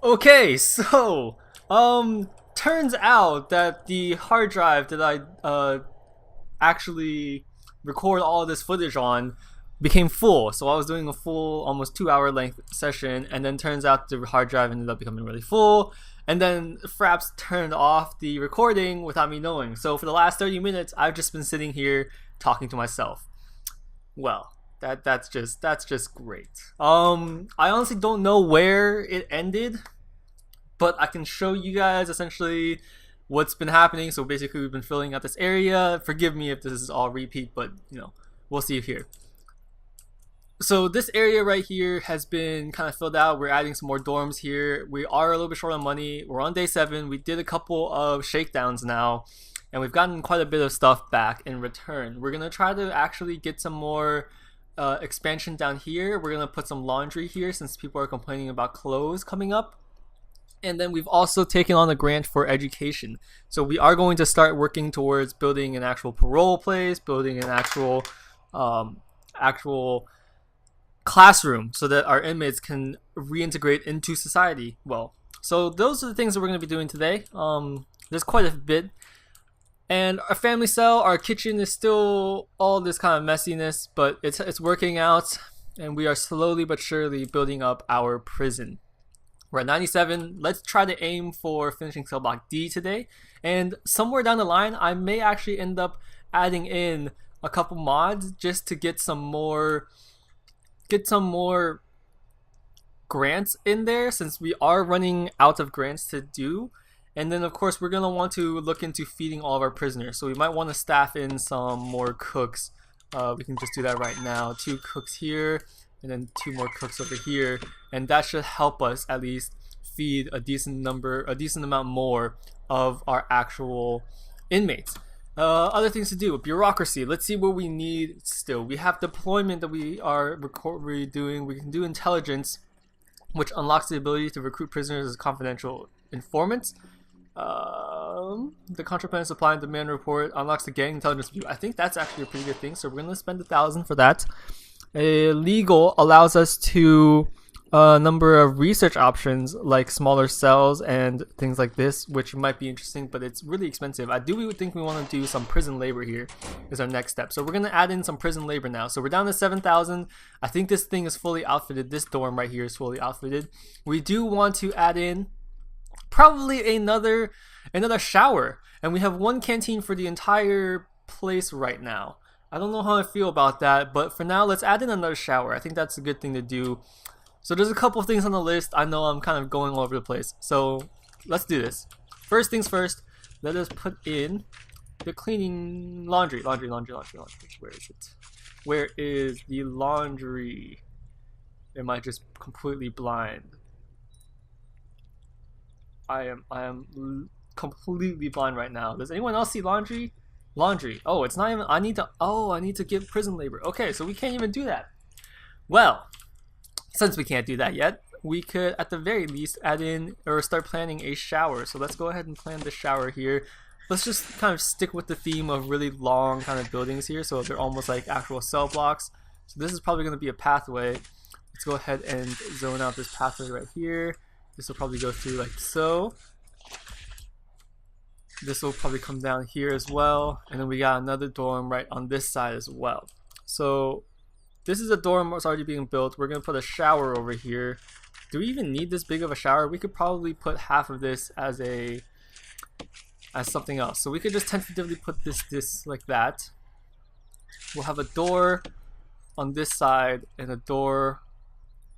Okay, so turns out that the hard drive that I actually record all of this footage on became full. So I was doing a full, almost 2 hour length session, and then turns out the hard drive ended up becoming really full. And then Fraps turned off the recording without me knowing. So for the last 30 minutes, I've just been sitting here talking to myself. Well, that's just great. I honestly don't know where it ended, but I can show you guys essentially what's been happening. So basically, we've been filling out this area. Forgive me if this is all repeat, but we'll see here. So this area right here has been kind of filled out. We're adding some more dorms here. We are a little bit short on money. We're on day 7. We did a couple of shakedowns now, and we've gotten quite a bit of stuff back in return. We're gonna try to actually get some more expansion down here. We're gonna put some laundry here since people are complaining about clothes coming up. And then we've also taken on a grant for education. So we are going to start working towards building an actual parole place, building an actual classroom so that our inmates can reintegrate into society well. So those are the things that we're going to be doing today. There's quite a bit. And our family cell, our kitchen is still all this kind of messiness, but it's working out, and we are slowly but surely building up our prison. We're at 97. Let's try to aim for finishing cell block D today. And somewhere down the line, I may actually end up adding in a couple mods just to get some more grants in there, since we are running out of grants to do. And then of course we're gonna want to look into feeding all of our prisoners. So we might want to staff in some more cooks. We can just do that right now. 2 cooks here, and then 2 more cooks over here, and that should help us at least feed a decent amount more of our actual inmates. Other things to do, bureaucracy. Let's see what we need still. We have deployment that we are redoing. We can do intelligence, which unlocks the ability to recruit prisoners as confidential informants. The contraband supply and demand report unlocks the gang intelligence view. I think that's actually a pretty good thing, so we're going to spend 1,000 for that. Legal allows us to a number of research options like smaller cells and things like this, which might be interesting, but it's really expensive. I do think we want to do some prison labor here is our next step. So we're going to add in some prison labor now. So we're down to 7,000. I think this thing is fully outfitted. This dorm right here is fully outfitted. We do want to add in probably another shower, and we have 1 canteen for the entire place right now. I don't know how I feel about that, but for now, let's add in another shower. I think that's a good thing to do. So there's a couple of things on the list. I know I'm kind of going all over the place. So let's do this. First things first, let us put in the cleaning laundry. Where is it? Where is the laundry? Am I just completely blind? I am completely blind right now. Does anyone else see laundry? Laundry. Oh, it's not even. I need to give prison labor. Okay, so we can't even do that. Well, since we can't do that yet, we could at the very least add in or start planning a shower. So let's go ahead and plan the shower here. Let's just kind of stick with the theme of really long kind of buildings here, so they're almost like actual cell blocks. So this is probably going to be a pathway. Let's go ahead and zone out this pathway right here. This will probably go through like so. This will probably come down here as well, and then we got another dorm right on this side as well. So this is a dorm that's already being built. We're gonna put a shower over here. Do we even need this big of a shower? We could probably put half of this as something else. So we could just tentatively put this like that. We'll have a door on this side and a door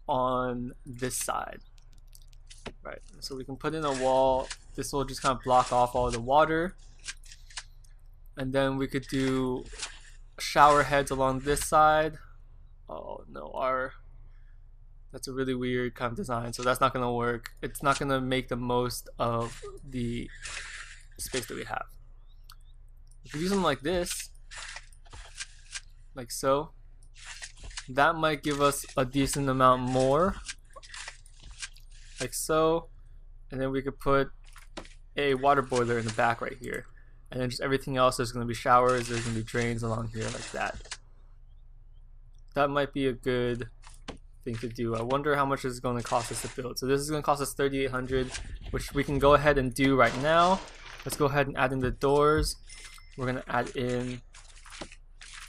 on this side. Right, so we can put in a wall. This will just kind of block off all the water, and then we could do shower heads along this side. Oh no, that's a really weird kind of design, so that's not gonna work. It's not gonna make the most of the space that we have. If we do something like this, like so, that might give us a decent amount more, like so, and then we could put a water boiler in the back right here, and then just everything else, there's going to be showers, there's going to be drains along here like that. That might be a good thing to do. I wonder how much it's going to cost us to build. So this is going to cost us 3,800, which we can go ahead and do right now. Let's go ahead and add in the doors. We're going to add in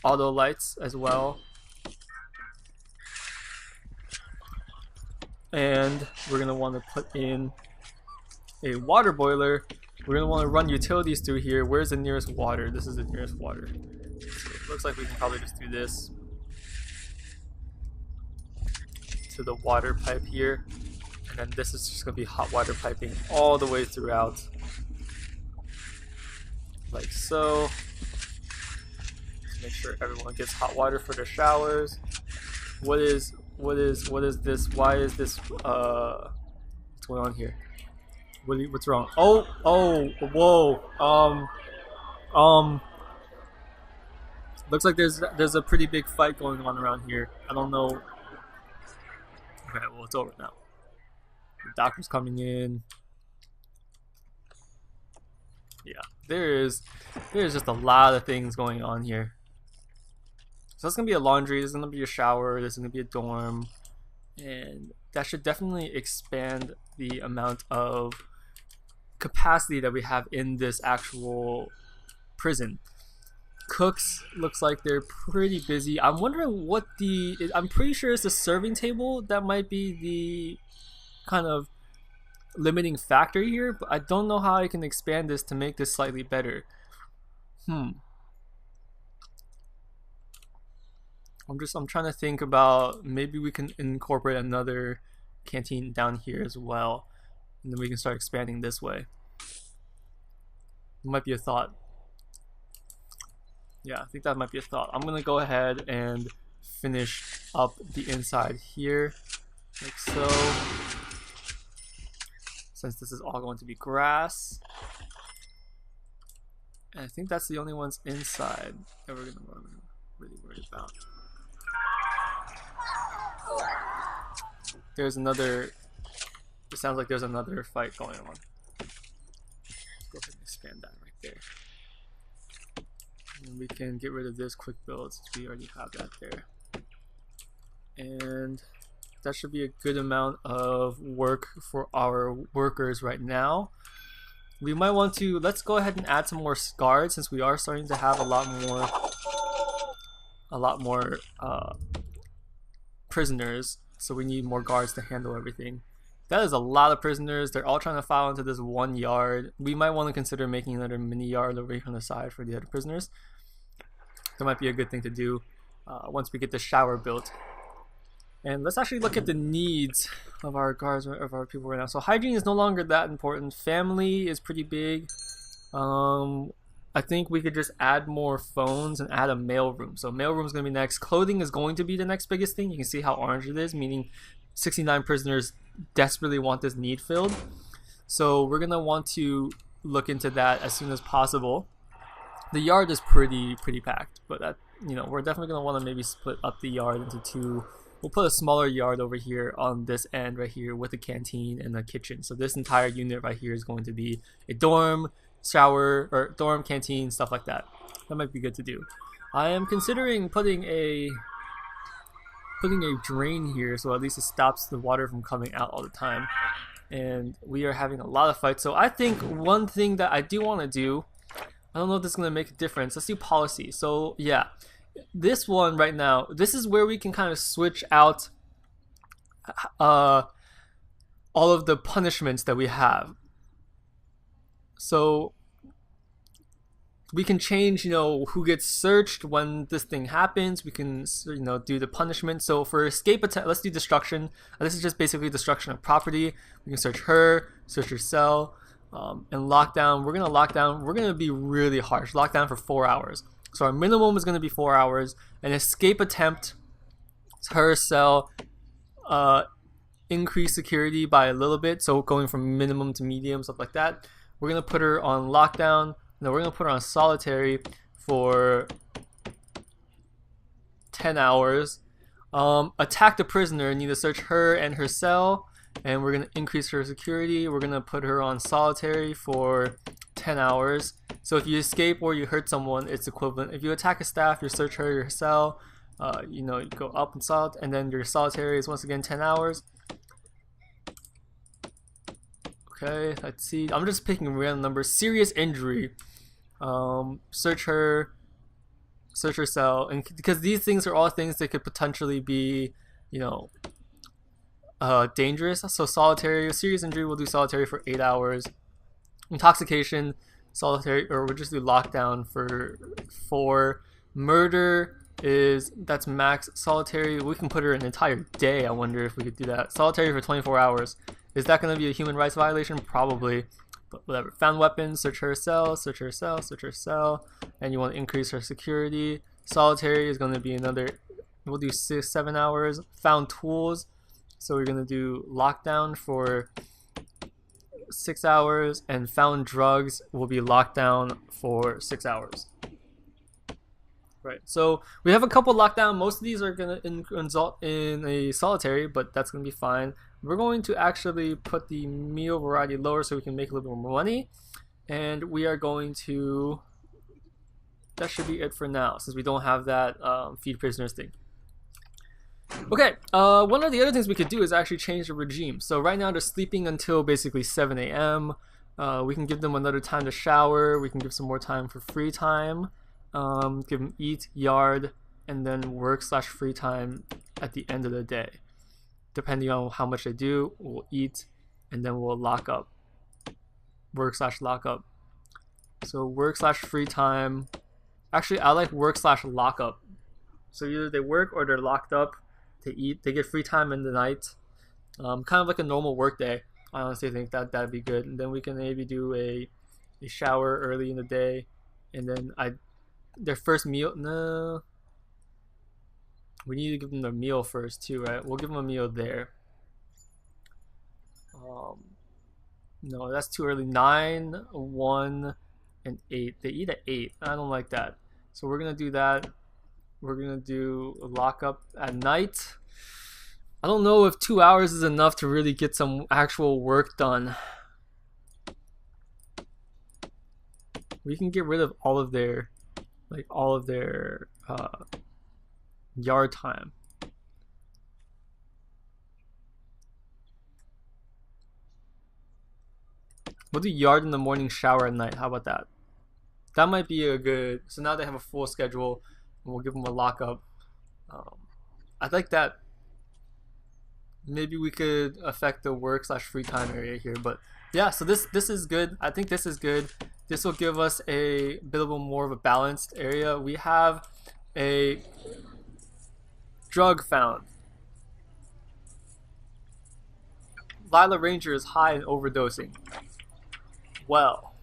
auto lights as well. And we're going to want to put in a water boiler. We're going to want to run utilities through here. Where's the nearest water? This is the nearest water. So it looks like we can probably just do this to the water pipe here. And then this is just going to be hot water piping all the way throughout. Like so. Make sure everyone gets hot water for their showers. What is this? Why is this what's going on here? What's wrong? Whoa. Looks like there's a pretty big fight going on around here. I don't know. Okay, well, it's over now. The doctor's coming in. Yeah, there's just a lot of things going on here. So that's gonna be a laundry, there's gonna be a shower, there's gonna be a dorm, and that should definitely expand the amount of capacity that we have in this actual prison. Cooks looks like they're pretty busy. I'm wondering what I'm pretty sure it's the serving table that might be the kind of limiting factor here, but I don't know how I can expand this to make this slightly better. I'm trying to think about maybe we can incorporate another canteen down here as well, and then we can start expanding this way. It might be a thought. Yeah, I think that might be a thought. I'm gonna go ahead and finish up the inside here, like so. Since this is all going to be grass. And I think that's the only ones inside that we're gonna really worry about. There's another, it sounds like there's another fight going on. Go ahead and expand that right there. And we can get rid of this quick build since we already have that there. And that should be a good amount of work for our workers right now. We might want to, let's go ahead and add some more guards since we are starting to have a lot more prisoners. So we need more guards to handle everything. That is a lot of prisoners. They're all trying to file into this one yard. We might want to consider making another mini yard over here on the side for the other prisoners. That might be a good thing to do once we get the shower built. And let's actually look at the needs of our guards, of our people right now. So hygiene is no longer that important. Family is pretty big. I think we could just add more phones and add a mail room. So mail room is going to be next. Clothing is going to be the next biggest thing. You can see how orange it is, meaning 69 prisoners desperately want this need filled. So we're going to want to look into that as soon as possible. The yard is pretty packed, but that, you know, we're definitely going to want to maybe split up the yard into two. We'll put a smaller yard over here on this end right here with a canteen and a kitchen. So this entire unit right here is going to be a dorm, shower, or dorm, canteen, stuff like that. That might be good to do. I am considering putting a drain here, so at least it stops the water from coming out all the time. And we are having a lot of fights. So I think one thing that I do want to do, I don't know if this is going to make a difference. Let's do policy. So yeah, this one right now, this is where we can kind of switch out all of the punishments that we have. So we can change, you know, who gets searched when this thing happens. We can, you know, do the punishment. So for escape attempt, let's do destruction. This is just basically destruction of property. We can search her, search her cell, and lockdown. We're gonna be really harsh. Lockdown for 4 hours. So our minimum is gonna be 4 hours. An escape attempt, her cell, increase security by a little bit. So going from minimum to medium, stuff like that. We're gonna put her on lockdown. Now we're gonna put her on solitary for 10 hours. Attack the prisoner, need to search her and her cell, and we're gonna increase her security. We're gonna put her on solitary for 10 hours. So if you escape or you hurt someone, it's equivalent. If you attack a staff, you search her, your cell, you know, you go up and and then your solitary is once again 10 hours. Okay, let's see. I'm just picking random numbers. Serious injury. Search her cell, and because these things are all things that could potentially be, you know, dangerous. So solitary, serious injury, we'll do solitary for 8 hours. Intoxication, solitary, or we'll just do lockdown for 4. Murder that's max. Solitary, we can put her an entire day. I wonder if we could do that. Solitary for 24 hours. Is that going to be a human rights violation? Probably, but whatever. Found weapons, search her cell, search her cell, search her cell, and you want to increase her security. Solitary is going to be another, we'll do 7 hours. Found tools, so we're going to do lockdown for 6 hours, and found drugs will be locked down for 6 hours. Right, so we have a couple lockdown. Most of these are going to result in a solitary, but that's going to be fine. We're going to actually put the meal variety lower so we can make a little bit more money, and we are going to, that should be it for now since we don't have that feed prisoners thing. Okay, one of the other things we could do is actually change the regime. So right now they're sleeping until basically 7 a.m. We can give them another time to shower. We can give some more time for free time. Give them eat, yard, and then work/free time at the end of the day. Depending on how much they do, we'll eat, and then we'll lock up. Work/lock up. So work/free time. Actually, I like work/lock up. So either they work or they're locked up to eat. They get free time in the night. Kind of like a normal work day. I honestly think that'd be good. And then we can maybe do a shower early in the day, and then their first meal. No, we need to give them their meal first too, right? We'll give them a meal there. No, that's too early. 9, 1, and 8. They eat at 8. I don't like that. So we're gonna do that. We're gonna do a lockup at night. I don't know if 2 hours is enough to really get some actual work done. We can get rid of all of their yard time. We'll do yard in the morning, shower at night. How about that? That might be a good. So now they have a full schedule, and we'll give them a lockup. I'd like that. Maybe we could affect the work/free time area here, but yeah. So this is good. I think this is good. This will give us a bit of a more of a balanced area. We have a drug found. Lila Ranger is high and overdosing. Well.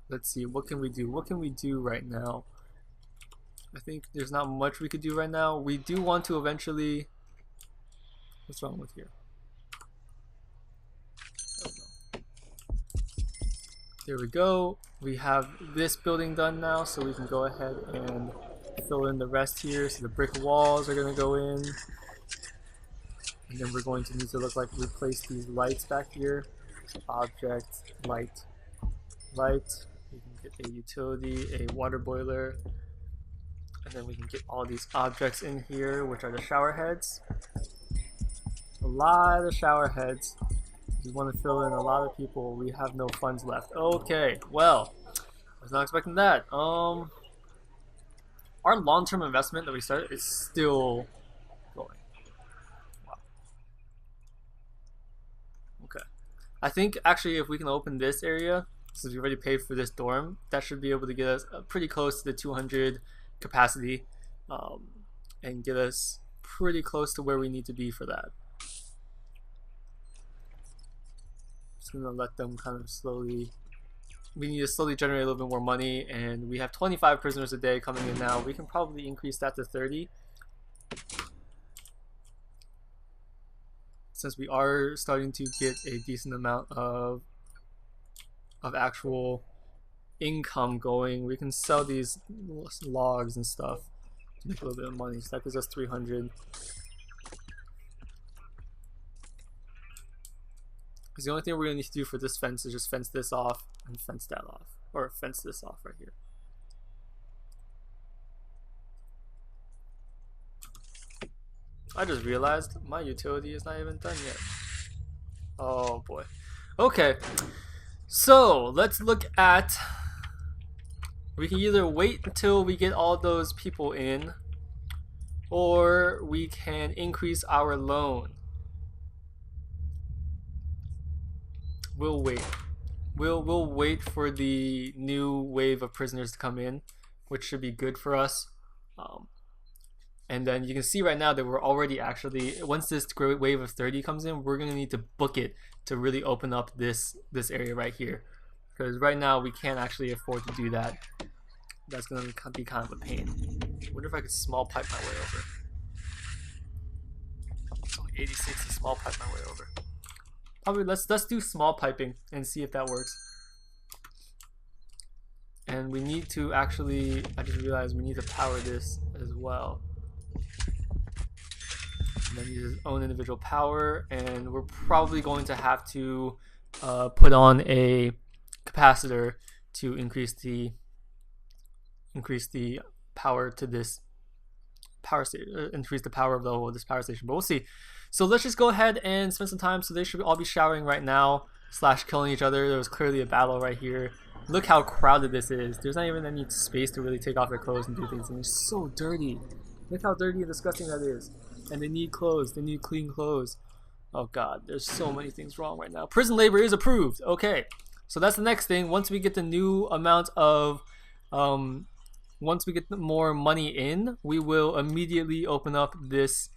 Let's see, what can we do? What can we do right now? I think there's not much we could do right now. We do want to eventually... What's wrong with here? There we go. We have this building done now, so we can go ahead and fill in the rest here. So the brick walls are going to go in. And then we're going to need to replace these lights back here. So object, light, light. We can get a utility, a water boiler. And then we can get all these objects in here, which are the shower heads. A lot of shower heads. We want to fill in a lot of people. We have no funds left. Okay, well, I was not expecting that. Our long-term investment that we started is still going. Wow. Okay. I think actually if we can open this area, since we already paid for this dorm, that should be able to get us pretty close to the 200 capacity, and get us pretty close to where we need to be for that. Just gonna let them kind of slowly. We need to slowly generate a little bit more money, and we have 25 prisoners a day coming in now. We can probably increase that to 30, since we are starting to get a decent amount of actual income going. We can sell these logs and stuff to make a little bit of money. So that gives us 300. Because the only thing we're going to need to do for this fence is just fence this off and fence that off. Or fence this off right here. I just realized my utility is not even done yet. Oh boy. Okay. So let's look at. We can either wait until we get all those people in, or we can increase our loan. We'll wait. We'll wait for the new wave of prisoners to come in, which should be good for us. And then you can see right now that we're already actually, once this great wave of 30 comes in, we're gonna need to book it to really open up this area right here, because right now we can't actually afford to do that. That's gonna be kind of a pain. I wonder if I could small pipe my way over. It's only 86 to small pipe my way over. Probably let's do small piping and see if that works. And we need to actually, I just realized we need to power this as well. And then use his own individual power, and we're probably going to have to put on a capacitor to increase the power to this power station, increase the power of this power station. But we'll see. So let's just go ahead and spend some time. So they should all be showering right now / killing each other. There was clearly a battle right here. Look how crowded this is. There's not even any space to really take off their clothes and do things. And it's so dirty. Look how dirty and disgusting that is. And they need clothes. They need clean clothes. Oh god, there's so many things wrong right now. Prison labor is approved. Okay, so that's the next thing. Once we get the new amount of once we get more money in, we will immediately open up this,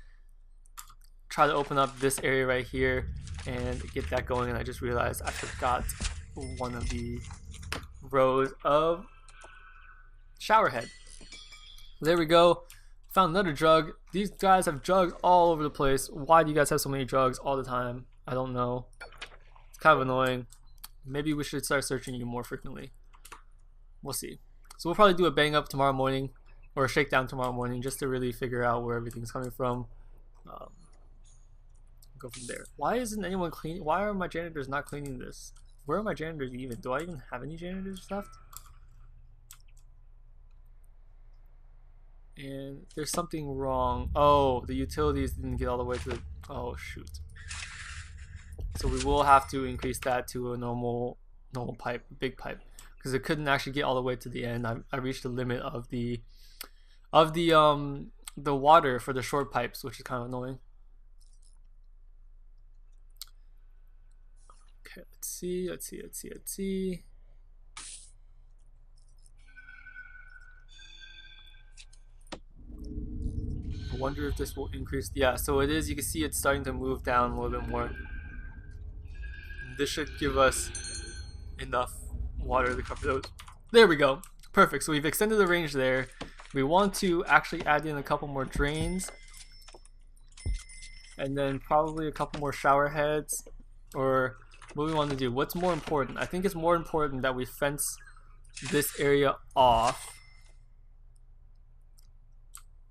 try to open up this area right here and get that going. And I just realized I forgot one of the rows of shower head. There we go. Found another drug. These guys have drugs all over the place. Why do you guys have so many drugs all the time? I don't know. It's kind of annoying. Maybe we should start searching you more frequently. We'll see. So we'll probably do a bang up tomorrow morning, or a shakedown tomorrow morning, just to really figure out where everything's coming from. Go from there. Why isn't anyone cleaning? Why are my janitors not cleaning this? Where are my janitors even? Do I even have any janitors left? And there's something wrong. Oh, the utilities didn't get all the way to the... Oh, shoot. So we will have to increase that to a normal pipe, big pipe, because it couldn't actually get all the way to the end. I reached the limit of the water for the short pipes, which is kind of annoying. Okay, let's see. I wonder if this will increase. Yeah, so it is. You can see it's starting to move down a little bit more. This should give us enough water to cover those. There we go. Perfect. So we've extended the range there. We want to actually add in a couple more drains, and then probably a couple more shower heads. Or what do we want to do? What's more important? I think it's more important that we fence this area off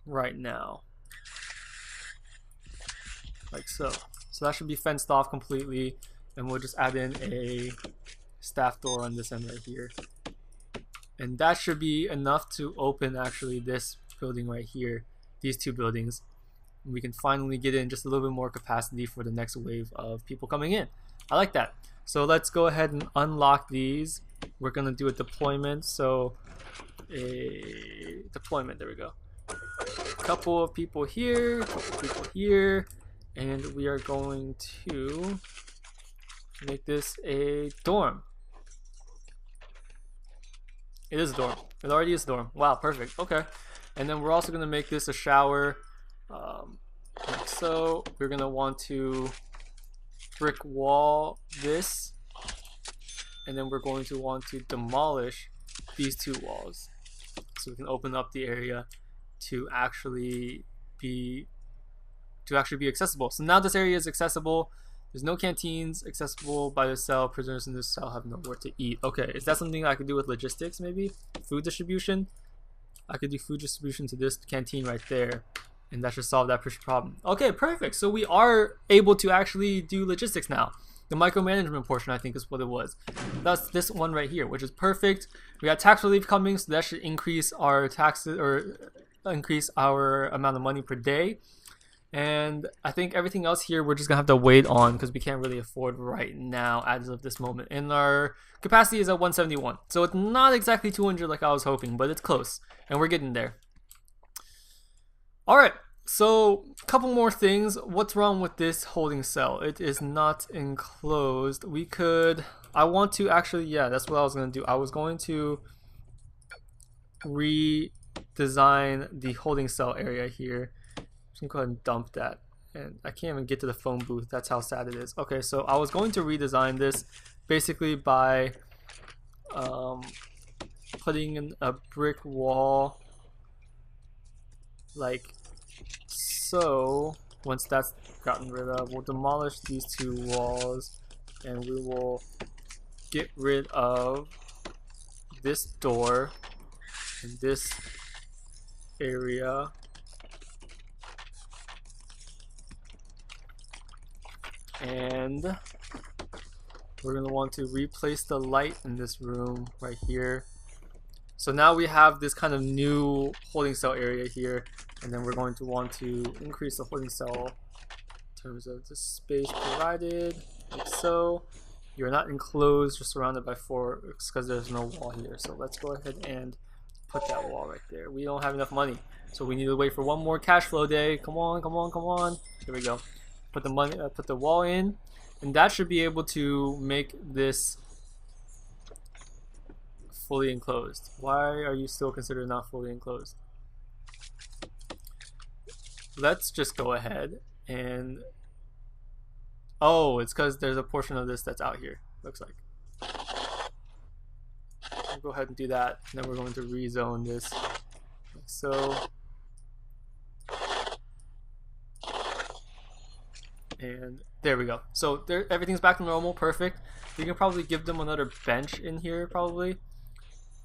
right now, like so. So that should be fenced off completely, and we'll just add in a staff door on this end right here, and that should be enough to open actually this building right here, these two buildings. We can finally get in just a little bit more capacity for the next wave of people coming in. I like that. So let's go ahead and unlock these. We're gonna do a deployment. So a deployment, there we go. Couple of people here, couple of people here, and we are going to make this a dorm. It is a dorm. It already is a dorm. Wow, perfect. Okay. And then we're also going to make this a shower. Like so. We're going to want to brick wall this. And then we're going to want to demolish these two walls, so we can open up the area to actually be accessible. So now this area is accessible. There's no canteens accessible by the cell. Prisoners in this cell have nowhere to eat. Okay, is that something I could do with logistics maybe? Food distribution? I could do food distribution to this canteen right there, and that should solve that problem. Okay, perfect. So we are able to actually do logistics now. The micromanagement portion, I think, is what it was. That's this one right here, which is perfect. We got tax relief coming, so that should increase our taxes or increase our amount of money per day. And I think everything else here we're just gonna have to wait on because we can't really afford right now as of this moment. And our capacity is at 171, so it's not exactly 200 like I was hoping, but it's close, and we're getting there. All right, so a couple more things. What's wrong with this holding cell? It is not enclosed. We could. I want to actually. Yeah, that's what I was gonna do. I was going to redesign the holding cell area here. I'm gonna go ahead and dump that, and I can't even get to the phone booth. That's how sad it is. Okay, so I was going to redesign this basically by putting in a brick wall like so. Once that's gotten rid of, we'll demolish these two walls, and we will get rid of this door and this area. And we're going to want to replace the light in this room right here. So now we have this kind of new holding cell area here, and then we're going to want to increase the holding cell in terms of the space provided, like so. You're not enclosed, you're surrounded by four because there's no wall here. So let's go ahead and put that wall right there. We don't have enough money, so we need to wait for one more cash flow day. Come on, come on, come on. Here we go. Put the money, put the wall in, and that should be able to make this fully enclosed. Why are you still considered not fully enclosed? Let's just go ahead and it's because there's a portion of this that's out here, looks like. I'll go ahead and do that, and then we're going to rezone this like so. And there we go. So there, everything's back to normal. Perfect. We can probably give them another bench in here, probably. Give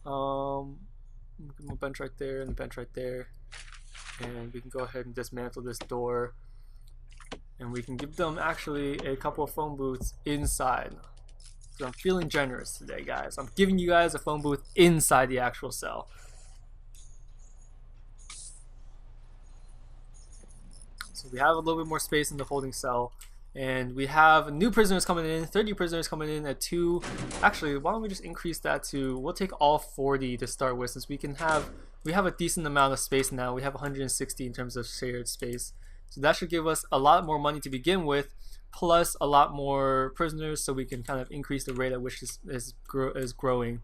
them a bench right there and a bench right there. And we can go ahead and dismantle this door. And we can give them actually a couple of phone booths inside. So I'm feeling generous today, guys. I'm giving you guys a phone booth inside the actual cell. So we have a little bit more space in the holding cell, and we have new prisoners coming in, 30 prisoners coming in at 2. Actually, why don't we just increase that to, we'll take all 40 to start with, since we have a decent amount of space now. We have 160 in terms of shared space. So that should give us a lot more money to begin with, plus a lot more prisoners, so we can kind of increase the rate at which is growing.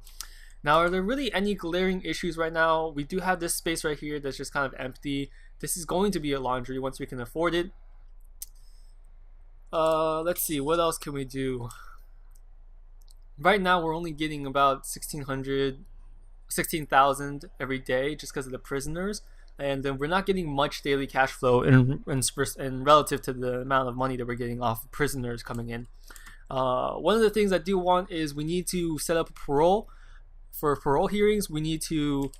Now, are there really any glaring issues right now? We do have this space right here that's just kind of empty. This is going to be a laundry once we can afford it. Let's see, what else can we do? Right now we're only getting about 16,000 every day just because of the prisoners, and then we're not getting much daily cash flow in relative to the amount of money that we're getting off prisoners coming in. One of the things I do want is we need to set up a parole. For parole hearings, we need to,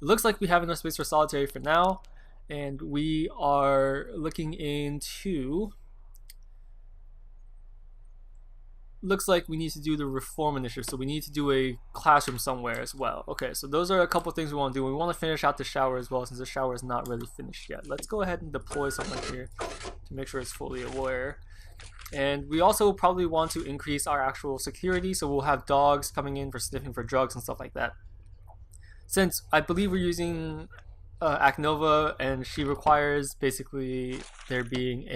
it looks like we have enough space for solitary for now, and we are looking into, looks like we need to do the reform initiative, so we need to do a classroom somewhere as well. Okay, so those are a couple things we want to do. We want to finish out the shower as well, since the shower is not really finished yet. Let's go ahead and deploy someone here to make sure it's fully aware. And we also probably want to increase our actual security, so we'll have dogs coming in for sniffing for drugs and stuff like that. Since I believe we're using Acnova, and she requires basically there being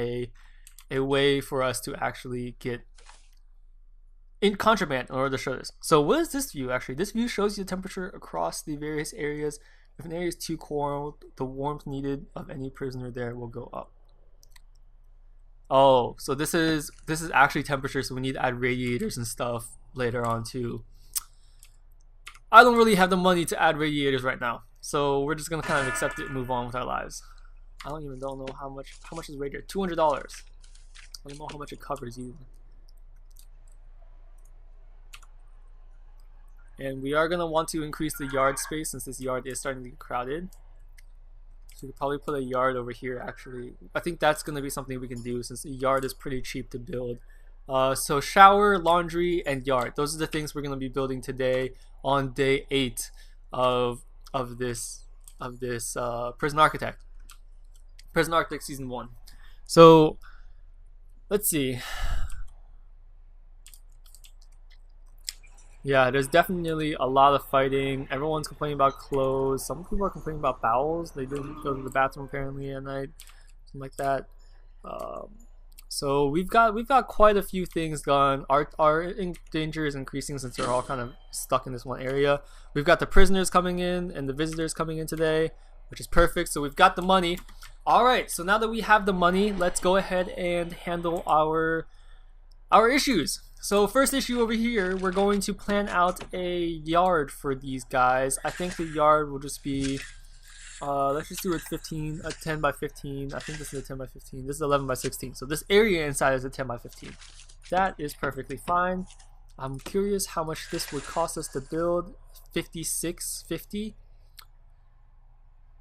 a way for us to actually get in contraband in order to show this. So what is this view actually? This view shows you the temperature across the various areas. If an area is too cold, the warmth needed of any prisoner there will go up. Oh, so this is actually temperature, so we need to add radiators and stuff later on too. I don't really have the money to add radiators right now, so we're just gonna kind of accept it and move on with our lives. I don't know how much is radiator. $200. I don't know how much it covers either. And we are gonna want to increase the yard space since this yard is starting to get crowded. So we could probably put a yard over here actually. I think that's gonna be something we can do since the yard is pretty cheap to build. So shower, laundry, and yard. Those are the things we're gonna be building today on day 8 of of this Prison Architect. Prison Architect season 1. So let's see. Yeah, there's definitely a lot of fighting. Everyone's complaining about clothes. Some people are complaining about bowels. They didn't go to the bathroom apparently at night, something like that. Um, so we've got quite a few things going. Our danger is increasing since they're all kind of stuck in this one area. We've got the prisoners coming in and the visitors coming in today, which is perfect. So we've got the money. All right. So now that we have the money, let's go ahead and handle our issues. So first issue over here, we're going to plan out a yard for these guys. I think the yard will just be, let's just do it 15, a 10 by 15. I think this is a 10 by 15. This is 11 by 16. So this area inside is a 10 by 15. That is perfectly fine. I'm curious how much this would cost us to build. 56.50.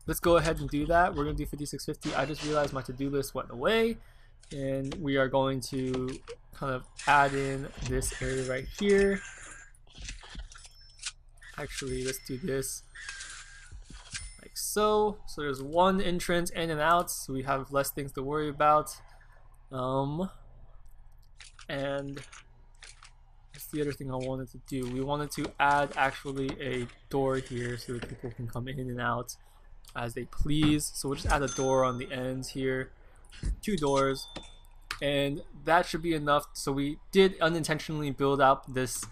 Let's go ahead and do that. We're gonna do 56.50. I just realized my to-do list went away. And we are going to kind of add in this area right here. Actually, let's do this like so. So there's one entrance in and out, so we have less things to worry about. And that's the other thing I wanted to do. We wanted to add actually a door here so that people can come in and out as they please. So we'll just add a door on the ends here. 2 doors, and that should be enough. So we did unintentionally build out this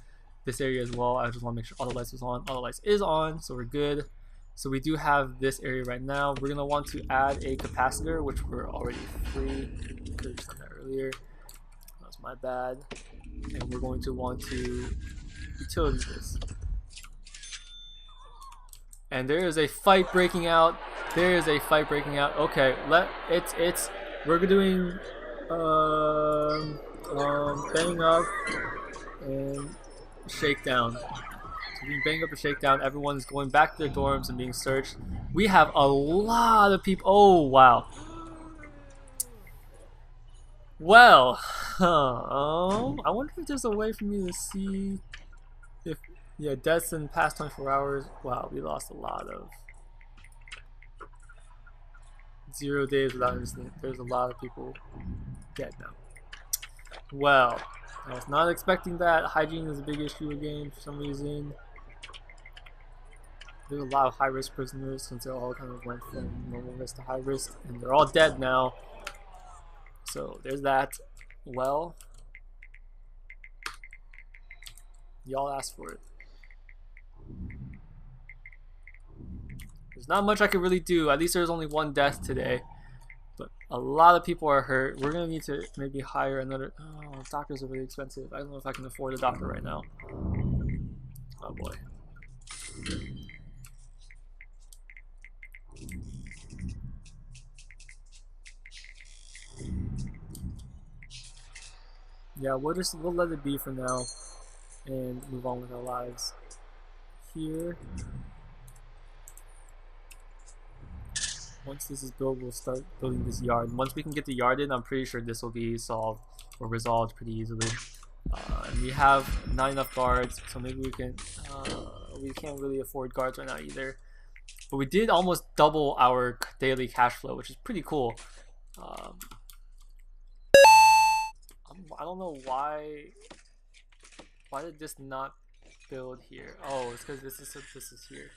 area as well. I just want to make sure all the lights is on. All the lights is on, so we're good. So we do have this area right now. We're gonna want to add a capacitor, which we're already free. Could have done that earlier. That was my bad. And we're going to want to utility this. And there is a fight breaking out. There is a fight breaking out. Okay, we're doing bang up and shakedown. So we bang up and shakedown. Everyone's going back to their dorms and being searched. We have a lot of people. Oh wow. Well, I wonder if there's a way for me to see if deaths in the past 24 hours. Wow, we lost a lot of 0 days without incident. There's a lot of people dead now. Well, I was not expecting that. Hygiene is a big issue again for some reason. There's a lot of high-risk prisoners since they all kind of went from normal risk to high risk, and they're all dead now. So there's that. Well, y'all asked for it. There's not much I could really do. At least there's only 1 death today. But a lot of people are hurt. We're going to need to maybe hire another... Oh, doctors are really expensive. I don't know if I can afford a doctor right now. Oh boy. Yeah, we'll let it be for now and move on with our lives. Here. Once this is built, we'll start building this yard. Once we can get the yard in, I'm pretty sure this will be solved or resolved pretty easily. And we have not enough guards, so maybe we can. We can't really afford guards right now either. But we did almost double our daily cash flow, which is pretty cool. I don't know why. Why did this not build here? Oh, it's because this is here.